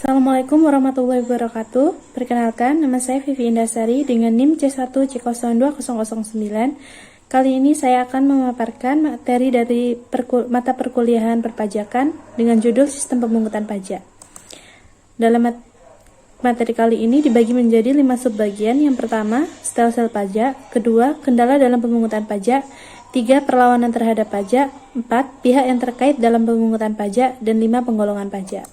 Assalamualaikum warahmatullahi wabarakatuh. Perkenalkan, nama saya Vivi Indasari dengan NIM C1C020009. Kali ini saya akan memaparkan materi dari mata perkuliahan perpajakan dengan judul Sistem Pemungutan Pajak. Dalam materi kali ini dibagi menjadi 5 subbagian. Yang pertama, stelsel pajak. Kedua, kendala dalam pemungutan pajak. 3, perlawanan terhadap pajak. 4, pihak yang terkait dalam pemungutan pajak. Dan 5, penggolongan pajak.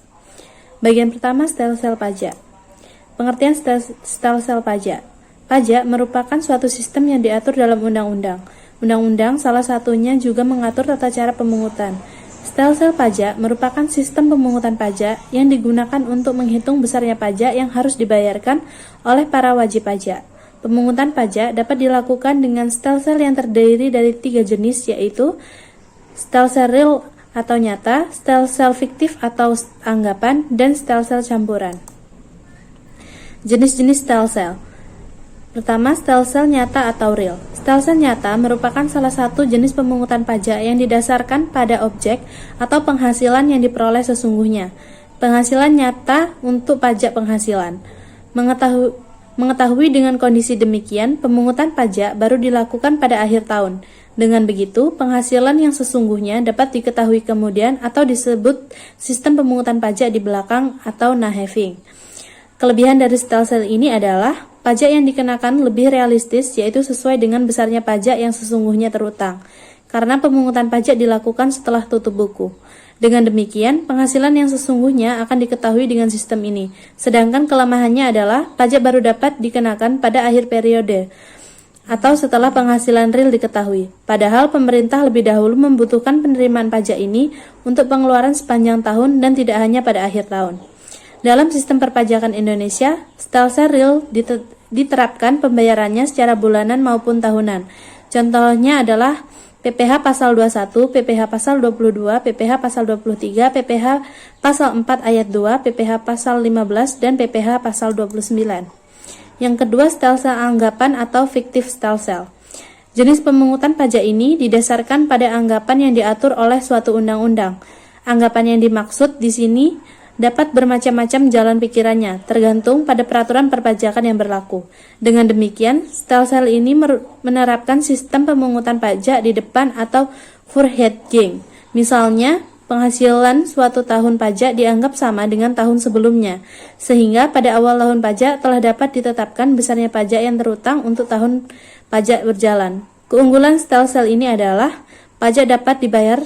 Bagian pertama, stelsel pajak. Pengertian stelsel pajak. Pajak merupakan suatu sistem yang diatur dalam undang-undang. Undang-undang salah satunya juga mengatur tata cara pemungutan. Stelsel pajak merupakan sistem pemungutan pajak yang digunakan untuk menghitung besarnya pajak yang harus dibayarkan oleh para wajib pajak. Pemungutan pajak dapat dilakukan dengan stelsel yang terdiri dari 3 jenis, yaitu stelsel real atau nyata, stelsel fiktif atau anggapan, dan stelsel campuran. Jenis-jenis stelsel. Pertama, stelsel nyata atau real. Stelsel nyata merupakan salah satu jenis pemungutan pajak yang didasarkan pada objek atau penghasilan yang diperoleh sesungguhnya. Penghasilan nyata untuk pajak penghasilan. Mengetahui dengan kondisi demikian, pemungutan pajak baru dilakukan pada akhir tahun. Dengan begitu, penghasilan yang sesungguhnya dapat diketahui kemudian atau disebut sistem pemungutan pajak di belakang atau nah-having. Kelebihan dari stelsel ini adalah pajak yang dikenakan lebih realistis, yaitu sesuai dengan besarnya pajak yang sesungguhnya terutang, karena pemungutan pajak dilakukan setelah tutup buku. Dengan demikian, penghasilan yang sesungguhnya akan diketahui dengan sistem ini, sedangkan kelemahannya adalah pajak baru dapat dikenakan pada akhir periode atau setelah penghasilan real diketahui. Padahal pemerintah lebih dahulu membutuhkan penerimaan pajak ini untuk pengeluaran sepanjang tahun dan tidak hanya pada akhir tahun. Dalam sistem perpajakan Indonesia, stelsel real diterapkan pembayarannya secara bulanan maupun tahunan. Contohnya adalah PPh pasal 21, PPh pasal 22, PPh pasal 23, PPh pasal 4 ayat 2, PPh pasal 15, dan PPh pasal 29. Yang kedua, stelsel anggapan atau fiktif stelsel. Jenis pemungutan pajak ini didasarkan pada anggapan yang diatur oleh suatu undang-undang. Anggapan yang dimaksud di sini dapat bermacam-macam jalan pikirannya, tergantung pada peraturan perpajakan yang berlaku. Dengan demikian, stelsel ini menerapkan sistem pemungutan pajak di depan atau forward-looking. Misalnya, penghasilan suatu tahun pajak dianggap sama dengan tahun sebelumnya, sehingga pada awal tahun pajak telah dapat ditetapkan besarnya pajak yang terutang untuk tahun pajak berjalan. Keunggulan stelsel ini adalah pajak dapat dibayar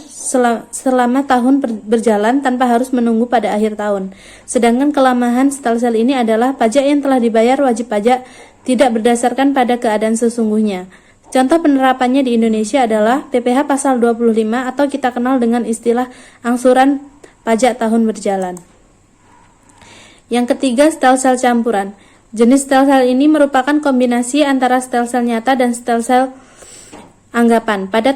selama tahun berjalan tanpa harus menunggu pada akhir tahun. Sedangkan kelemahan stelsel ini adalah pajak yang telah dibayar wajib pajak tidak berdasarkan pada keadaan sesungguhnya. Contoh penerapannya di Indonesia adalah PPh pasal 25 atau kita kenal dengan istilah angsuran pajak tahun berjalan. Yang ketiga, stelsel campuran. Jenis stelsel ini merupakan kombinasi antara stelsel nyata dan stelsel anggapan. Pada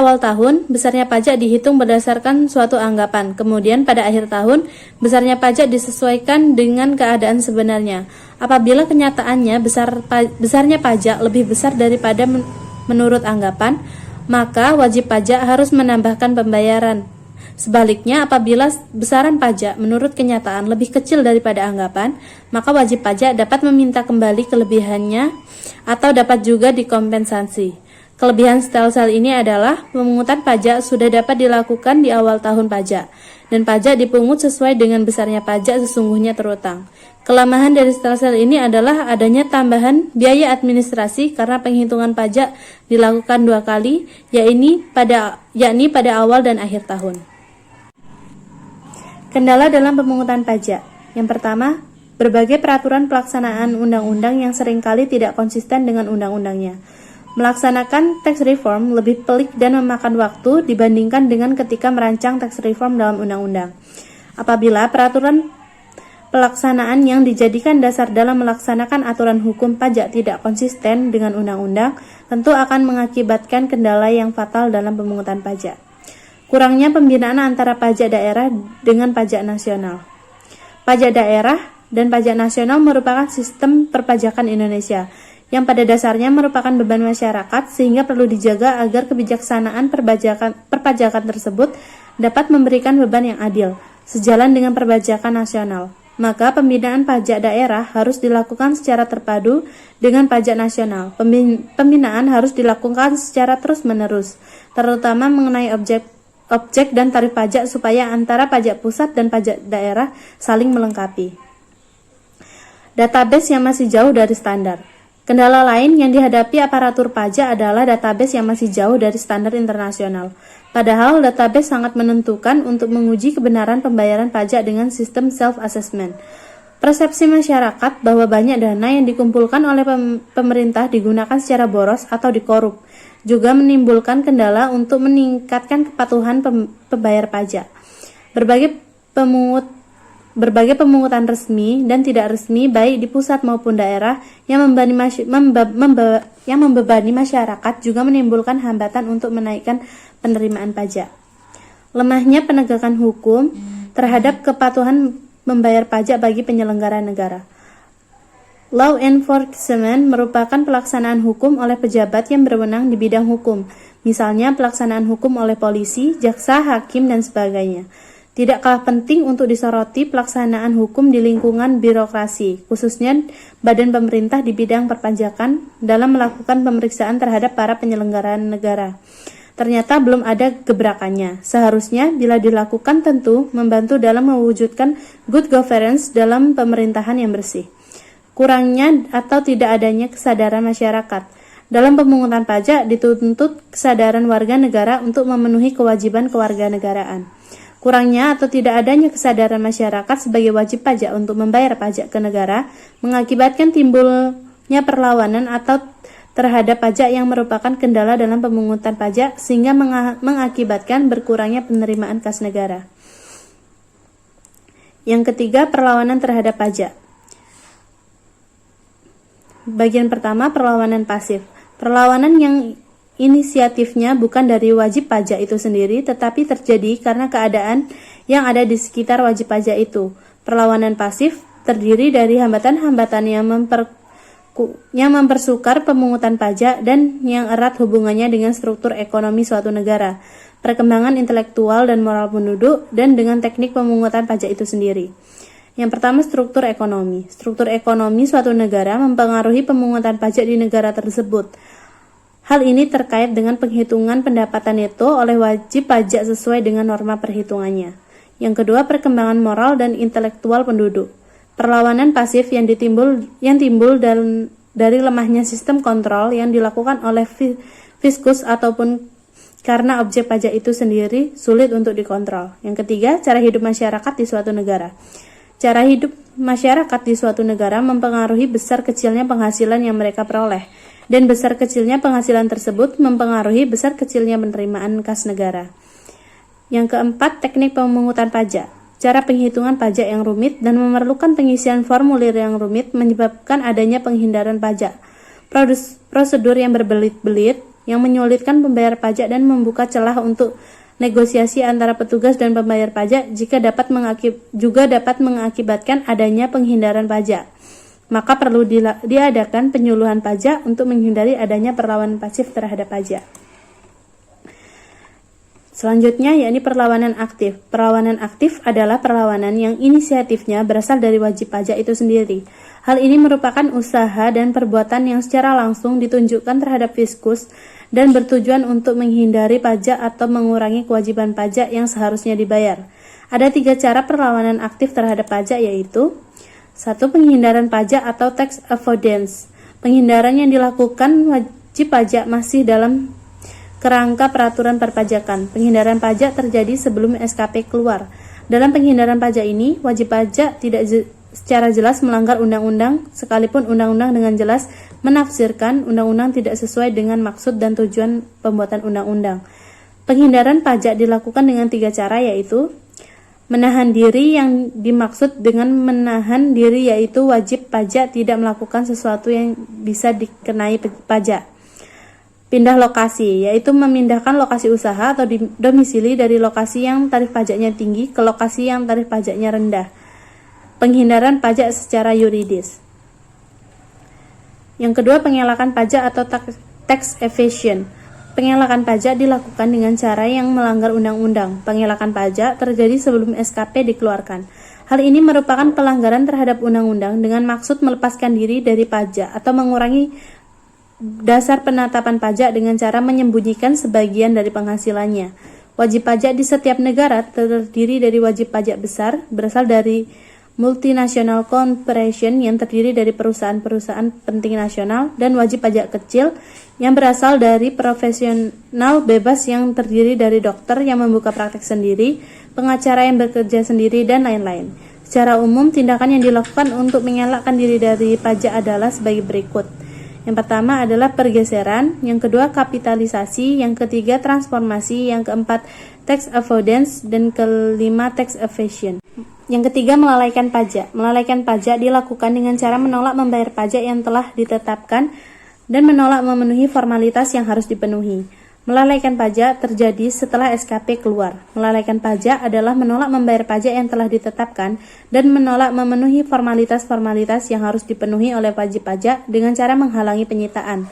awal tahun, besarnya pajak dihitung berdasarkan suatu anggapan. Kemudian pada akhir tahun, besarnya pajak disesuaikan dengan keadaan sebenarnya. Apabila kenyataannya besarnya pajak lebih besar daripada menurut anggapan, maka wajib pajak harus menambahkan pembayaran. Sebaliknya, apabila besaran pajak menurut kenyataan lebih kecil daripada anggapan, maka wajib pajak dapat meminta kembali kelebihannya atau dapat juga dikompensasi. Kelebihan stelsel ini adalah pemungutan pajak sudah dapat dilakukan di awal tahun pajak, dan pajak dipungut sesuai dengan besarnya pajak sesungguhnya terutang. Kelemahan dari stelsel ini adalah adanya tambahan biaya administrasi karena penghitungan pajak dilakukan 2 kali, yakni pada awal dan akhir tahun. Kendala dalam pemungutan pajak. Yang pertama, berbagai peraturan pelaksanaan undang-undang yang seringkali tidak konsisten dengan undang-undangnya. Melaksanakan tax reform lebih pelik dan memakan waktu dibandingkan dengan ketika merancang tax reform dalam undang-undang. Apabila peraturan pelaksanaan yang dijadikan dasar dalam melaksanakan aturan hukum pajak tidak konsisten dengan undang-undang, tentu akan mengakibatkan kendala yang fatal dalam pemungutan pajak. Kurangnya pembinaan antara pajak daerah dengan pajak nasional. Pajak daerah dan pajak nasional merupakan sistem perpajakan Indonesia yang pada dasarnya merupakan beban masyarakat, sehingga perlu dijaga agar kebijaksanaan perpajakan tersebut dapat memberikan beban yang adil. sejalan dengan perpajakan nasional. Maka pembinaan pajak daerah harus dilakukan secara terpadu dengan pajak nasional. Pembinaan harus dilakukan secara terus-menerus, terutama mengenai objek dan tarif pajak supaya antara pajak pusat dan pajak daerah saling melengkapi. Database yang masih jauh dari standar. Kendala lain yang dihadapi aparatur pajak adalah database yang masih jauh dari standar internasional. Padahal database sangat menentukan untuk menguji kebenaran pembayaran pajak dengan sistem self-assessment. Persepsi masyarakat bahwa banyak dana yang dikumpulkan oleh pemerintah digunakan secara boros atau dikorup juga menimbulkan kendala untuk meningkatkan kepatuhan pembayar pajak. Berbagai pemungutan resmi dan tidak resmi baik di pusat maupun daerah yang membebani masyarakat juga menimbulkan hambatan untuk menaikkan penerimaan pajak. Lemahnya penegakan hukum terhadap kepatuhan membayar pajak bagi penyelenggara negara. Law enforcement merupakan pelaksanaan hukum oleh pejabat yang berwenang di bidang hukum, misalnya pelaksanaan hukum oleh polisi, jaksa, hakim, dan sebagainya. Tidak kalah penting untuk disoroti pelaksanaan hukum di lingkungan birokrasi, khususnya badan pemerintah di bidang perpajakan dalam melakukan pemeriksaan terhadap para penyelenggara negara. Ternyata belum ada gebrakannya. Seharusnya bila dilakukan tentu membantu dalam mewujudkan good governance dalam pemerintahan yang bersih. Kurangnya atau tidak adanya kesadaran masyarakat. Dalam pemungutan pajak dituntut kesadaran warga negara untuk memenuhi kewajiban kewarganegaraan. Kurangnya atau tidak adanya kesadaran masyarakat sebagai wajib pajak untuk membayar pajak ke negara mengakibatkan timbulnya perlawanan atau terhadap pajak yang merupakan kendala dalam pemungutan pajak sehingga mengakibatkan berkurangnya penerimaan kas negara. Yang ketiga, perlawanan terhadap pajak. Bagian pertama, perlawanan pasif. Perlawanan yang inisiatifnya bukan dari wajib pajak itu sendiri, tetapi terjadi karena keadaan yang ada di sekitar wajib pajak itu. Perlawanan pasif terdiri dari hambatan-hambatan yang mempersukar pemungutan pajak dan yang erat hubungannya dengan struktur ekonomi suatu negara, perkembangan intelektual dan moral penduduk, dan dengan teknik pemungutan pajak itu sendiri. Yang pertama, struktur ekonomi. Struktur ekonomi suatu negara mempengaruhi pemungutan pajak di negara tersebut. Hal ini terkait dengan penghitungan pendapatan neto oleh wajib pajak sesuai dengan norma perhitungannya. Yang kedua, perkembangan moral dan intelektual penduduk. Perlawanan pasif yang timbul dari lemahnya sistem kontrol yang dilakukan oleh fiskus ataupun karena objek pajak itu sendiri sulit untuk dikontrol. Yang ketiga, cara hidup masyarakat di suatu negara. Cara hidup masyarakat di suatu negara mempengaruhi besar kecilnya penghasilan yang mereka peroleh. Dan besar kecilnya penghasilan tersebut mempengaruhi besar kecilnya penerimaan kas negara. Yang keempat, teknik pemungutan pajak. Cara penghitungan pajak yang rumit dan memerlukan pengisian formulir yang rumit menyebabkan adanya penghindaran pajak. Prosedur yang berbelit-belit yang menyulitkan pembayar pajak dan membuka celah untuk negosiasi antara petugas dan pembayar pajak juga dapat mengakibatkan adanya penghindaran pajak. Maka perlu diadakan penyuluhan pajak untuk menghindari adanya perlawanan pasif terhadap pajak. Selanjutnya, yakni perlawanan aktif. Perlawanan aktif adalah perlawanan yang inisiatifnya berasal dari wajib pajak itu sendiri. Hal ini merupakan usaha dan perbuatan yang secara langsung ditunjukkan terhadap fiskus dan bertujuan untuk menghindari pajak atau mengurangi kewajiban pajak yang seharusnya dibayar. Ada 3 cara perlawanan aktif terhadap pajak, yaitu 1. Penghindaran pajak atau tax avoidance. Penghindaran yang dilakukan wajib pajak masih dalam kerangka peraturan perpajakan. Penghindaran pajak terjadi sebelum SKP keluar. Dalam penghindaran pajak ini, wajib pajak tidak secara jelas melanggar undang-undang, sekalipun undang-undang dengan jelas menafsirkan undang-undang tidak sesuai dengan maksud dan tujuan pembuatan undang-undang. Penghindaran pajak dilakukan dengan 3 cara, yaitu menahan diri. Yang dimaksud dengan menahan diri yaitu wajib pajak tidak melakukan sesuatu yang bisa dikenai pajak. Pindah lokasi, yaitu memindahkan lokasi usaha atau domisili dari lokasi yang tarif pajaknya tinggi ke lokasi yang tarif pajaknya rendah. Penghindaran pajak secara yuridis. Yang kedua, pengelakan pajak atau tax evasion. Pengelakan pajak dilakukan dengan cara yang melanggar undang-undang. Pengelakan pajak terjadi sebelum SKP dikeluarkan. Hal ini merupakan pelanggaran terhadap undang-undang dengan maksud melepaskan diri dari pajak atau mengurangi dasar penetapan pajak dengan cara menyembunyikan sebagian dari penghasilannya. Wajib pajak di setiap negara terdiri dari wajib pajak besar, berasal dari multinational corporation yang terdiri dari perusahaan-perusahaan penting nasional, dan wajib pajak kecil yang berasal dari profesional bebas yang terdiri dari dokter yang membuka praktek sendiri, pengacara yang bekerja sendiri, dan lain-lain. Secara umum, tindakan yang dilakukan untuk mengelakkan diri dari pajak adalah sebagai berikut. Yang pertama adalah pergeseran, yang kedua kapitalisasi, yang ketiga transformasi, yang keempat tax avoidance, dan kelima tax evasion. Yang ketiga, melalaikan pajak. Melalaikan pajak dilakukan dengan cara menolak membayar pajak yang telah ditetapkan dan menolak memenuhi formalitas yang harus dipenuhi. Melalaikan pajak terjadi setelah SKP keluar. Melalaikan pajak adalah menolak membayar pajak yang telah ditetapkan dan menolak memenuhi formalitas-formalitas yang harus dipenuhi oleh wajib pajak dengan cara menghalangi penyitaan.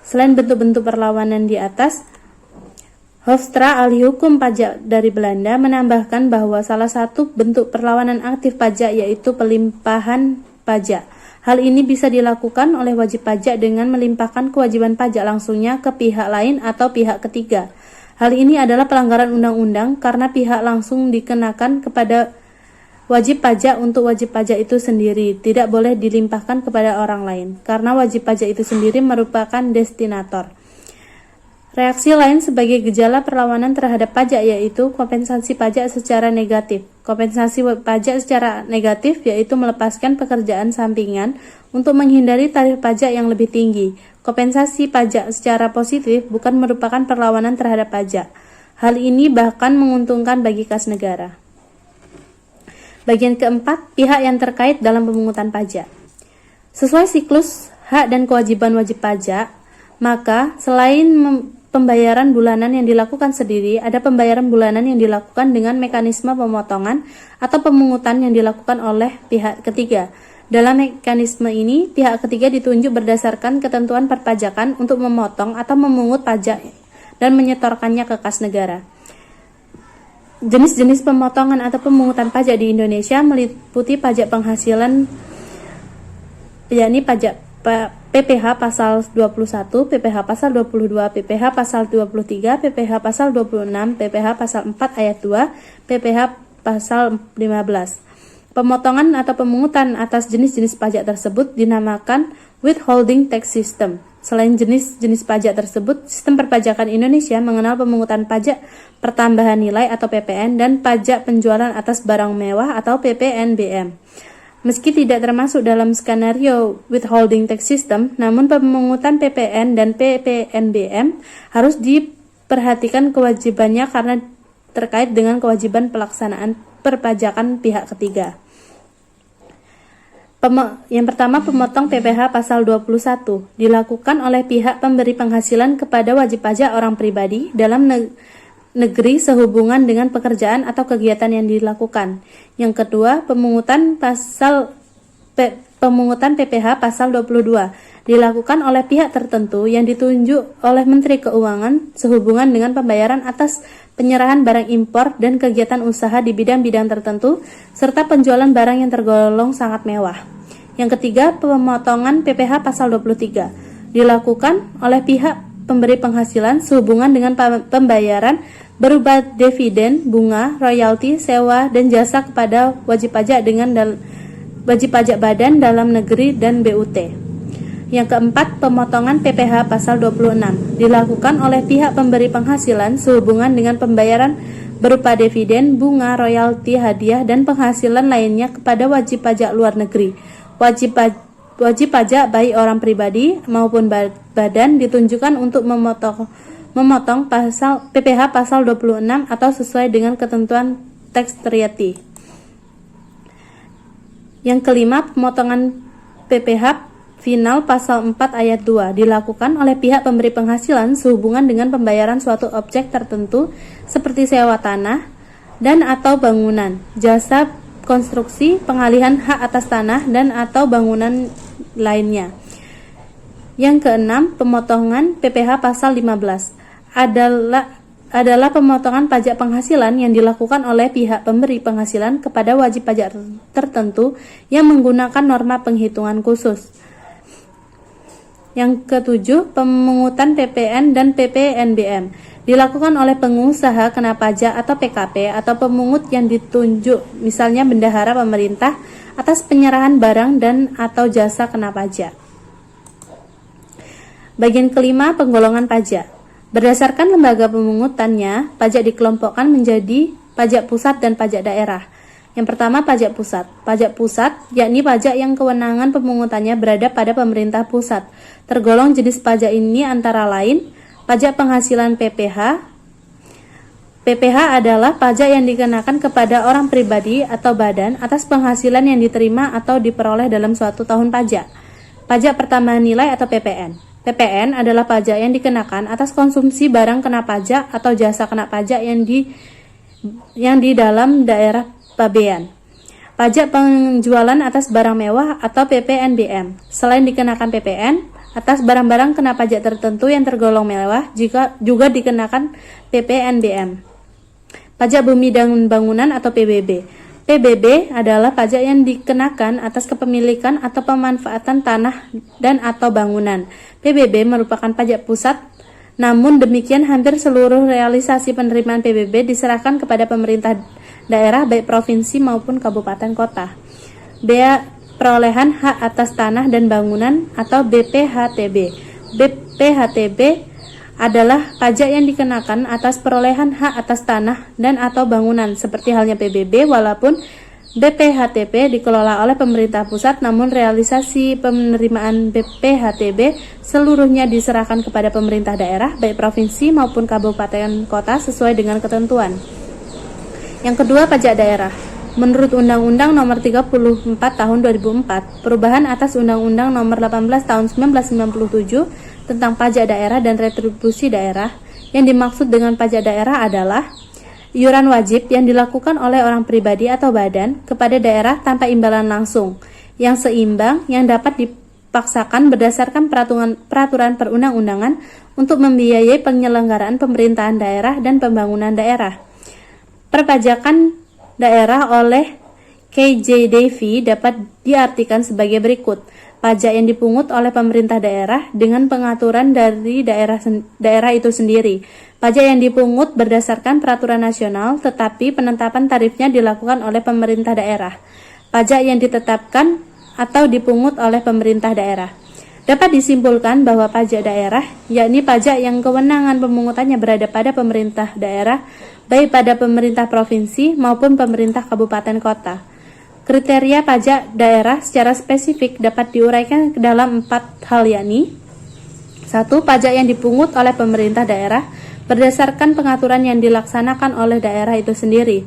Selain bentuk-bentuk perlawanan di atas, Hofstra, ahli hukum pajak dari Belanda, menambahkan bahwa salah satu bentuk perlawanan aktif pajak yaitu pelimpahan pajak. Hal ini bisa dilakukan oleh wajib pajak dengan melimpahkan kewajiban pajak langsungnya ke pihak lain atau pihak ketiga. Hal ini adalah pelanggaran undang-undang karena pihak langsung dikenakan kepada wajib pajak untuk wajib pajak itu sendiri, tidak boleh dilimpahkan kepada orang lain, karena wajib pajak itu sendiri merupakan destinator. Reaksi lain sebagai gejala perlawanan terhadap pajak yaitu kompensasi pajak secara negatif. Kompensasi pajak secara negatif yaitu melepaskan pekerjaan sampingan untuk menghindari tarif pajak yang lebih tinggi. Kompensasi pajak secara positif bukan merupakan perlawanan terhadap pajak. Hal ini bahkan menguntungkan bagi kas negara. Bagian keempat, pihak yang terkait dalam pemungutan pajak. Sesuai siklus hak dan kewajiban wajib pajak, maka selain pembayaran bulanan yang dilakukan sendiri, ada pembayaran bulanan yang dilakukan dengan mekanisme pemotongan atau pemungutan yang dilakukan oleh pihak ketiga. Dalam mekanisme ini, pihak ketiga ditunjuk berdasarkan ketentuan perpajakan untuk memotong atau memungut pajak dan menyetorkannya ke kas negara. Jenis-jenis pemotongan atau pemungutan pajak di Indonesia meliputi pajak penghasilan, yakni pajak PPh pasal 21, PPh pasal 22, PPh pasal 23, PPh pasal 26, PPh pasal 4 ayat 2, PPh pasal 15. Pemotongan atau pemungutan atas jenis-jenis pajak tersebut dinamakan withholding tax system. Selain jenis-jenis pajak tersebut, sistem perpajakan Indonesia mengenal pemungutan pajak pertambahan nilai atau PPN dan pajak penjualan atas barang mewah atau PPNBM. Meski tidak termasuk dalam skenario withholding tax system, namun pemungutan PPN dan PPNBM harus diperhatikan kewajibannya karena terkait dengan kewajiban pelaksanaan perpajakan pihak ketiga. Yang pertama, pemotong PPh pasal 21 dilakukan oleh pihak pemberi penghasilan kepada wajib pajak orang pribadi dalam negeri sehubungan dengan pekerjaan atau kegiatan yang dilakukan. Yang kedua, pemungutan PPh pasal 22 dilakukan oleh pihak tertentu yang ditunjuk oleh Menteri Keuangan sehubungan dengan pembayaran atas penyerahan barang impor dan kegiatan usaha di bidang-bidang tertentu serta penjualan barang yang tergolong sangat mewah. Yang ketiga, pemotongan PPh pasal 23 dilakukan oleh pihak pemberi penghasilan sehubungan dengan pembayaran berupa dividen, bunga, royalti, sewa, dan jasa kepada wajib pajak wajib pajak badan dalam negeri dan BUT. Yang keempat, pemotongan PPh pasal 26 dilakukan oleh pihak pemberi penghasilan sehubungan dengan pembayaran berupa dividen, bunga, royalti, hadiah, dan penghasilan lainnya kepada wajib pajak luar negeri. Wajib pajak baik orang pribadi maupun badan ditunjukkan untuk memotong PPh pasal 26 atau sesuai dengan ketentuan tax treaty. Yang kelima, pemotongan PPh final pasal 4 ayat 2 dilakukan oleh pihak pemberi penghasilan sehubungan dengan pembayaran suatu objek tertentu seperti sewa tanah dan atau bangunan, jasa konstruksi, pengalihan hak atas tanah dan atau bangunan lainnya. Yang keenam, pemotongan PPh pasal 15 adalah pemotongan pajak penghasilan yang dilakukan oleh pihak pemberi penghasilan kepada wajib pajak tertentu yang menggunakan norma penghitungan khusus. Yang ketujuh, pemungutan PPN dan PPNBM dilakukan oleh pengusaha kena pajak atau PKP atau pemungut yang ditunjuk, misalnya bendahara pemerintah, atas penyerahan barang dan atau jasa kena pajak. Bagian kelima, penggolongan pajak. Berdasarkan lembaga pemungutannya, pajak dikelompokkan menjadi pajak pusat dan pajak daerah. Yang pertama, pajak pusat. Pajak pusat yakni pajak yang kewenangan pemungutannya berada pada pemerintah pusat. Tergolong jenis pajak ini antara lain pajak penghasilan PPH. PPH adalah pajak yang dikenakan kepada orang pribadi atau badan atas penghasilan yang diterima atau diperoleh dalam suatu tahun pajak. Pajak pertambahan nilai atau PPN. PPN adalah pajak yang dikenakan atas konsumsi barang kena pajak atau jasa kena pajak yang di dalam daerah pabean. Pajak penjualan atas barang mewah atau PPNBM. Selain dikenakan PPN, atas barang-barang kena pajak tertentu yang tergolong mewah juga dikenakan PPNBM. Pajak bumi dan bangunan atau PBB. PBB adalah pajak yang dikenakan atas kepemilikan atau pemanfaatan tanah dan atau bangunan. PBB merupakan pajak pusat, namun demikian hampir seluruh realisasi penerimaan PBB diserahkan kepada pemerintah daerah baik provinsi maupun kabupaten kota. Bea perolehan hak atas tanah dan bangunan atau BPHTB. BPHTB adalah pajak yang dikenakan atas perolehan hak atas tanah dan atau bangunan seperti halnya PBB, walaupun BPHTB dikelola oleh pemerintah pusat, namun realisasi penerimaan BPHTB seluruhnya diserahkan kepada pemerintah daerah baik provinsi maupun kabupaten kota sesuai dengan ketentuan. Yang kedua, pajak daerah. Menurut Undang-Undang Nomor 34 Tahun 2004, perubahan atas Undang-Undang Nomor 18 Tahun 1997 tentang pajak daerah dan retribusi daerah, yang dimaksud dengan pajak daerah adalah iuran wajib yang dilakukan oleh orang pribadi atau badan kepada daerah tanpa imbalan langsung, yang seimbang yang dapat dipaksakan berdasarkan peraturan perundang-undangan untuk membiayai penyelenggaraan pemerintahan daerah dan pembangunan daerah. Perpajakan daerah oleh KJ Davy dapat diartikan sebagai berikut. Pajak yang dipungut oleh pemerintah daerah dengan pengaturan dari daerah itu sendiri. Pajak yang dipungut berdasarkan peraturan nasional, tetapi penetapan tarifnya dilakukan oleh pemerintah daerah. Pajak yang ditetapkan atau dipungut oleh pemerintah daerah. Dapat disimpulkan bahwa pajak daerah, yakni pajak yang kewenangan pemungutannya berada pada pemerintah daerah, baik pada pemerintah provinsi maupun pemerintah kabupaten kota. Kriteria pajak daerah secara spesifik dapat diuraikan dalam 4 hal, yakni 1. Pajak yang dipungut oleh pemerintah daerah berdasarkan pengaturan yang dilaksanakan oleh daerah itu sendiri.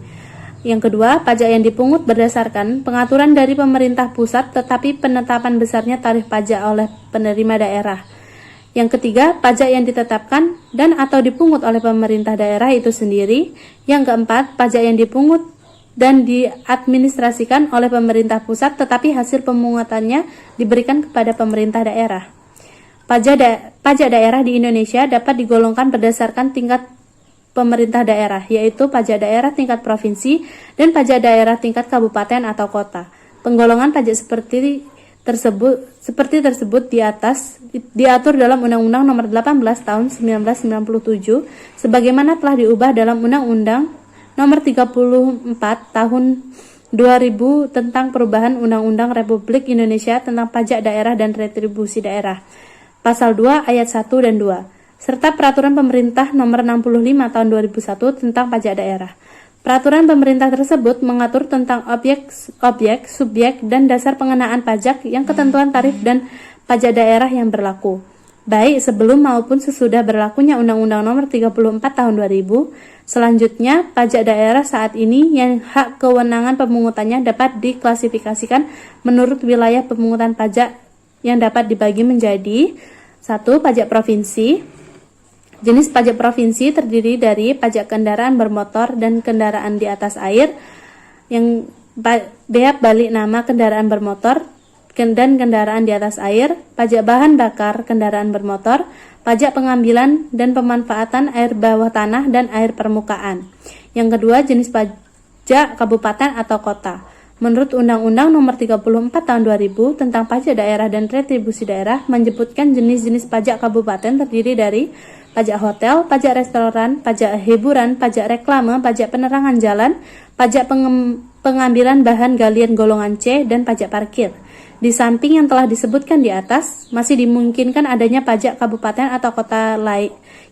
Yang kedua, pajak yang dipungut berdasarkan pengaturan dari pemerintah pusat tetapi penetapan besarnya tarif pajak oleh penerima daerah. Yang ketiga, pajak yang ditetapkan dan atau dipungut oleh pemerintah daerah itu sendiri. Yang keempat, pajak yang dipungut dan diadministrasikan oleh pemerintah pusat tetapi hasil pemungutannya diberikan kepada pemerintah daerah. Pajak daerah di Indonesia dapat digolongkan berdasarkan tingkat pemerintah daerah, yaitu pajak daerah tingkat provinsi dan pajak daerah tingkat kabupaten atau kota. Penggolongan pajak seperti tersebut di atas diatur dalam Undang-Undang Nomor 18 Tahun 1997 sebagaimana telah diubah dalam Undang-Undang Nomor 34 Tahun 2000 tentang perubahan Undang-Undang Republik Indonesia tentang pajak daerah dan retribusi daerah, Pasal 2 Ayat 1 dan 2, serta Peraturan Pemerintah Nomor 65 Tahun 2001 tentang pajak daerah. Peraturan pemerintah tersebut mengatur tentang objek, subjek, dan dasar pengenaan pajak yang ketentuan tarif dan pajak daerah yang berlaku, baik sebelum maupun sesudah berlakunya Undang-Undang Nomor 34 Tahun 2000. Selanjutnya, pajak daerah saat ini yang hak kewenangan pemungutannya dapat diklasifikasikan menurut wilayah pemungutan pajak yang dapat dibagi menjadi 1. Pajak provinsi. Jenis pajak provinsi terdiri dari pajak kendaraan bermotor dan kendaraan di atas air, yang bea balik nama kendaraan bermotor dan kendaraan di atas air, pajak bahan bakar kendaraan bermotor, pajak pengambilan dan pemanfaatan air bawah tanah dan air permukaan. Yang kedua, jenis pajak kabupaten atau kota. Menurut Undang-Undang Nomor 34 Tahun 2000 tentang Pajak Daerah dan Retribusi Daerah menyebutkan jenis-jenis pajak kabupaten terdiri dari pajak hotel, pajak restoran, pajak hiburan, pajak reklame, pajak penerangan jalan, pajak pengambilan bahan galian golongan C, dan pajak parkir. Di samping yang telah disebutkan di atas, masih dimungkinkan adanya pajak kabupaten atau kota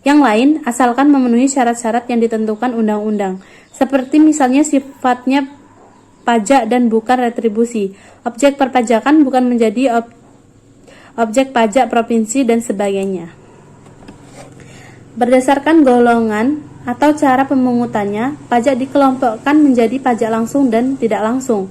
yang lain asalkan memenuhi syarat-syarat yang ditentukan undang-undang. Seperti misalnya sifatnya pajak dan bukan retribusi, objek perpajakan bukan menjadi objek pajak provinsi, dan sebagainya. Berdasarkan golongan atau cara pemungutannya, pajak dikelompokkan menjadi pajak langsung dan tidak langsung.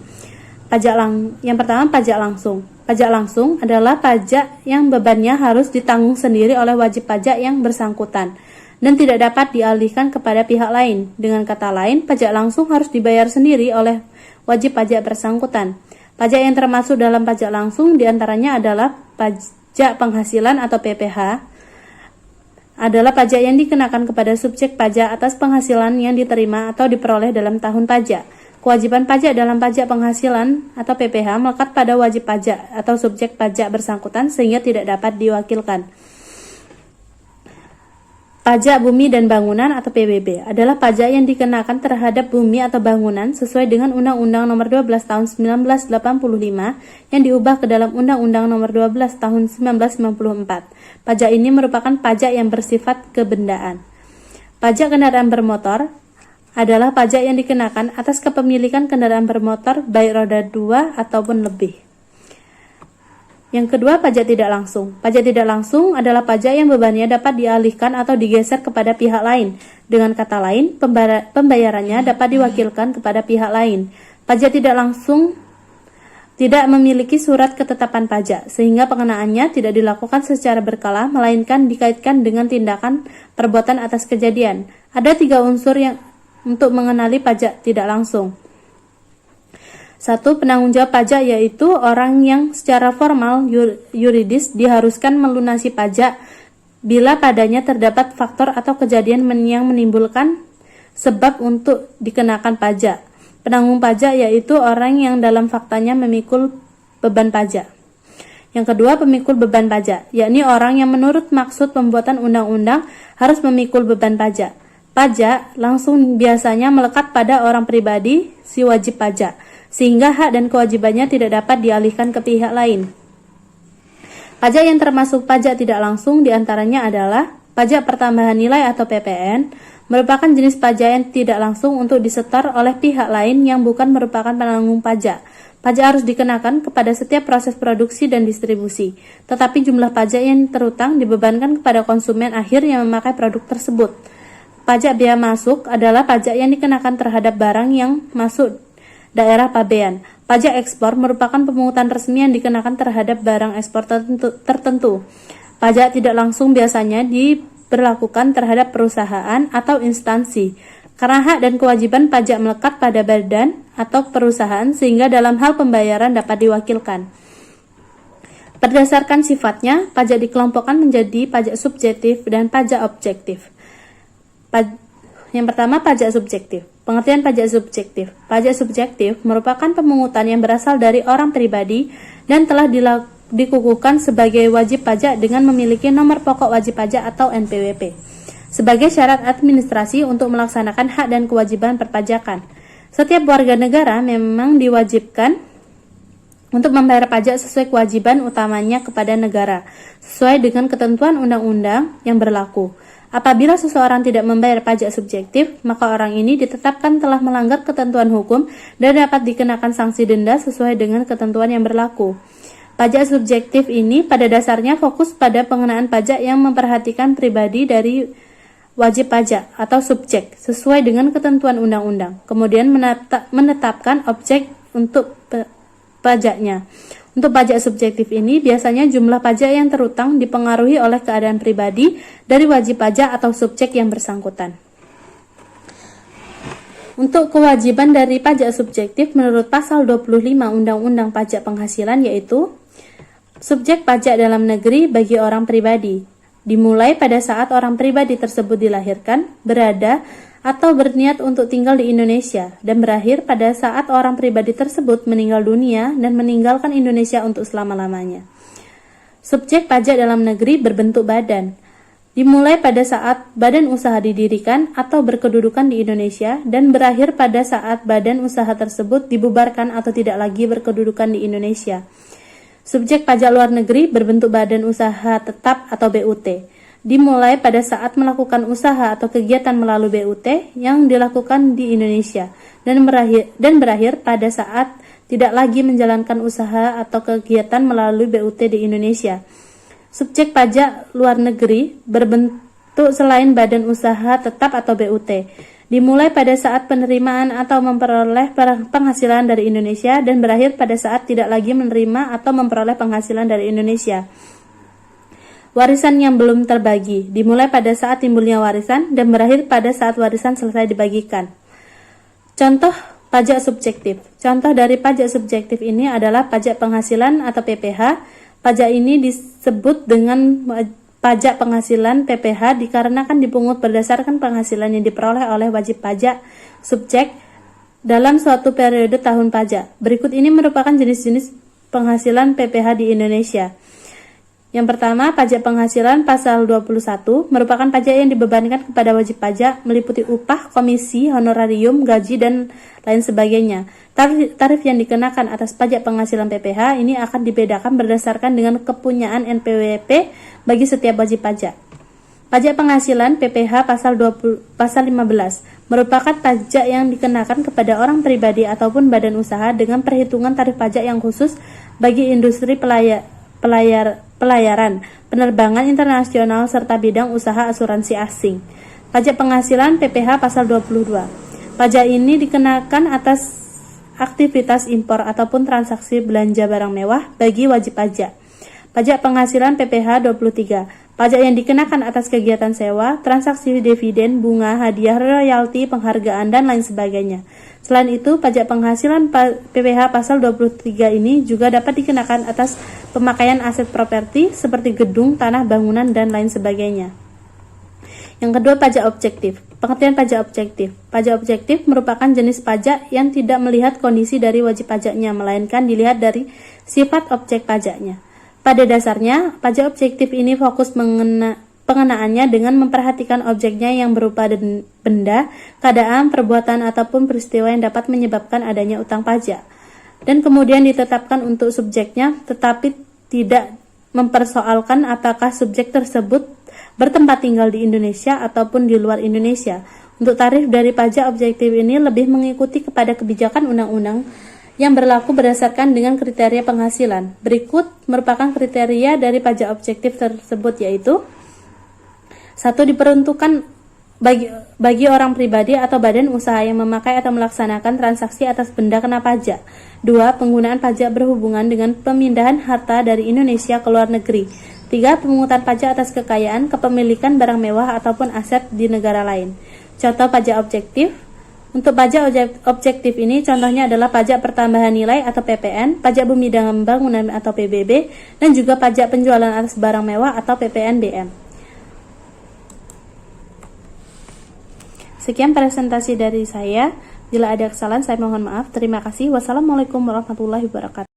Yang pertama, pajak langsung. Pajak langsung adalah pajak yang bebannya harus ditanggung sendiri oleh wajib pajak yang bersangkutan dan tidak dapat dialihkan kepada pihak lain. Dengan kata lain, pajak langsung harus dibayar sendiri oleh wajib pajak bersangkutan. Pajak yang termasuk dalam pajak langsung diantaranya adalah pajak penghasilan atau PPh, adalah pajak yang dikenakan kepada subjek pajak atas penghasilan yang diterima atau diperoleh dalam tahun pajak. Kewajiban pajak dalam pajak penghasilan atau PPh melekat pada wajib pajak atau subjek pajak bersangkutan sehingga tidak dapat diwakilkan. Pajak bumi dan bangunan atau PBB adalah pajak yang dikenakan terhadap bumi atau bangunan sesuai dengan Undang-Undang Nomor 12 Tahun 1985 yang diubah ke dalam Undang-Undang Nomor 12 Tahun 1994. Pajak ini merupakan pajak yang bersifat kebendaan. Pajak kendaraan bermotor adalah pajak yang dikenakan atas kepemilikan kendaraan bermotor baik roda 2 ataupun lebih. Yang kedua, pajak tidak langsung. Pajak tidak langsung adalah pajak yang bebannya dapat dialihkan atau digeser kepada pihak lain. Dengan kata lain, pembayarannya dapat diwakilkan kepada pihak lain. Pajak tidak langsung tidak memiliki surat ketetapan pajak, sehingga pengenaannya tidak dilakukan secara berkala, melainkan dikaitkan dengan tindakan perbuatan atas kejadian. Ada 3 unsur yang untuk mengenali pajak tidak langsung. 1. Penanggung jawab pajak, yaitu orang yang secara formal yuridis diharuskan melunasi pajak bila padanya terdapat faktor atau kejadian yang menimbulkan sebab untuk dikenakan pajak. Penanggung pajak yaitu orang yang dalam faktanya memikul beban pajak. Yang kedua, pemikul beban pajak, yakni orang yang menurut maksud pembuatan undang-undang harus memikul beban pajak. Pajak langsung biasanya melekat pada orang pribadi si wajib pajak, sehingga hak dan kewajibannya tidak dapat dialihkan ke pihak lain. Pajak yang termasuk pajak tidak langsung diantaranya adalah pajak pertambahan nilai atau PPN, merupakan jenis pajak yang tidak langsung untuk disetor oleh pihak lain yang bukan merupakan penanggung pajak. Pajak harus dikenakan kepada setiap proses produksi dan distribusi, tetapi jumlah pajak yang terutang dibebankan kepada konsumen akhir yang memakai produk tersebut. Pajak bea masuk adalah pajak yang dikenakan terhadap barang yang masuk daerah pabean. Pajak ekspor merupakan pemungutan resmi yang dikenakan terhadap barang ekspor tertentu. Pajak tidak langsung biasanya diberlakukan terhadap perusahaan atau instansi, karena hak dan kewajiban pajak melekat pada badan atau perusahaan sehingga dalam hal pembayaran dapat diwakilkan. Berdasarkan sifatnya, pajak dikelompokkan menjadi pajak subjektif dan pajak objektif. Yang pertama, pajak subjektif. Pengertian pajak subjektif. Pajak subjektif merupakan pemungutan yang berasal dari orang pribadi dan telah dikukuhkan sebagai wajib pajak dengan memiliki nomor pokok wajib pajak atau NPWP sebagai syarat administrasi untuk melaksanakan hak dan kewajiban perpajakan. Setiap warga negara memang diwajibkan untuk membayar pajak sesuai kewajiban utamanya kepada negara, sesuai dengan ketentuan undang-undang yang berlaku. Apabila seseorang tidak membayar pajak subjektif, maka orang ini ditetapkan telah melanggar ketentuan hukum dan dapat dikenakan sanksi denda sesuai dengan ketentuan yang berlaku. Pajak subjektif ini pada dasarnya fokus pada pengenaan pajak yang memperhatikan pribadi dari wajib pajak atau subjek sesuai dengan ketentuan undang-undang, kemudian menetapkan objek untuk pajaknya. Untuk pajak subjektif ini, biasanya jumlah pajak yang terutang dipengaruhi oleh keadaan pribadi dari wajib pajak atau subjek yang bersangkutan. Untuk kewajiban dari pajak subjektif menurut pasal 25 Undang-Undang Pajak Penghasilan yaitu subjek pajak dalam negeri bagi orang pribadi dimulai pada saat orang pribadi tersebut dilahirkan, berada, atau berniat untuk tinggal di Indonesia, dan berakhir pada saat orang pribadi tersebut meninggal dunia dan meninggalkan Indonesia untuk selama-lamanya. Subjek pajak dalam negeri berbentuk badan, dimulai pada saat badan usaha didirikan atau berkedudukan di Indonesia dan berakhir pada saat badan usaha tersebut dibubarkan atau tidak lagi berkedudukan di Indonesia. Subjek pajak luar negeri berbentuk badan usaha tetap atau BUT, dimulai pada saat melakukan usaha atau kegiatan melalui BUT yang dilakukan di Indonesia dan berakhir pada saat tidak lagi menjalankan usaha atau kegiatan melalui BUT di Indonesia. Subjek pajak luar negeri berbentuk selain badan usaha tetap atau BUT, dimulai pada saat penerimaan atau memperoleh penghasilan dari Indonesia dan berakhir pada saat tidak lagi menerima atau memperoleh penghasilan dari Indonesia. Warisan yang belum terbagi, dimulai pada saat timbulnya warisan dan berakhir pada saat warisan selesai dibagikan. Contoh pajak subjektif. Contoh dari pajak subjektif ini adalah pajak penghasilan atau PPh. Pajak ini disebut dengan pajak penghasilan PPh dikarenakan dipungut berdasarkan penghasilan yang diperoleh oleh wajib pajak subjek dalam suatu periode tahun pajak. Berikut ini merupakan jenis-jenis penghasilan PPh di Indonesia. Yang pertama, pajak penghasilan pasal 21 merupakan pajak yang dibebankan kepada wajib pajak meliputi upah, komisi, honorarium, gaji, dan lain sebagainya. Tarif yang dikenakan atas pajak penghasilan PPh ini akan dibedakan berdasarkan dengan kepunyaan NPWP bagi setiap wajib pajak. Pajak penghasilan PPh pasal 15 merupakan pajak yang dikenakan kepada orang pribadi ataupun badan usaha dengan perhitungan tarif pajak yang khusus bagi industri pelayaran, penerbangan internasional, serta bidang usaha asuransi asing. Pajak penghasilan PPh pasal 22. Pajak ini dikenakan atas aktivitas impor ataupun transaksi belanja barang mewah bagi wajib pajak. Pajak penghasilan PPh 23. Pajak yang dikenakan atas kegiatan sewa, transaksi dividen, bunga, hadiah, royalti, penghargaan, dan lain sebagainya. Selain itu, pajak penghasilan PPh pasal 23 ini juga dapat dikenakan atas pemakaian aset properti seperti gedung, tanah, bangunan, dan lain sebagainya. Yang kedua, pajak objektif. Pengertian pajak objektif. Pajak objektif merupakan jenis pajak yang tidak melihat kondisi dari wajib pajaknya, melainkan dilihat dari sifat objek pajaknya. Pada dasarnya, pajak objektif ini fokus pengenaannya dengan memperhatikan objeknya yang berupa benda, keadaan, perbuatan, ataupun peristiwa yang dapat menyebabkan adanya utang pajak, dan kemudian ditetapkan untuk subjeknya, tetapi tidak mempersoalkan apakah subjek tersebut bertempat tinggal di Indonesia ataupun di luar Indonesia. Untuk tarif dari pajak objektif ini lebih mengikuti kepada kebijakan undang-undang yang berlaku berdasarkan dengan kriteria penghasilan. Berikut merupakan kriteria dari pajak objektif tersebut, yaitu 1. Diperuntukkan bagi orang pribadi atau badan usaha yang memakai atau melaksanakan transaksi atas benda kena pajak. 2. Penggunaan pajak berhubungan dengan pemindahan harta dari Indonesia ke luar negeri. 3. Pemungutan pajak atas kekayaan, kepemilikan barang mewah ataupun aset di negara lain. Contoh pajak objektif. Untuk pajak objektif ini contohnya adalah pajak pertambahan nilai atau PPN, pajak bumi dan bangunan atau PBB, dan juga pajak penjualan atas barang mewah atau PPNBM. Sekian presentasi dari saya. Bila ada kesalahan saya mohon maaf. Terima kasih. Wassalamualaikum warahmatullahi wabarakatuh.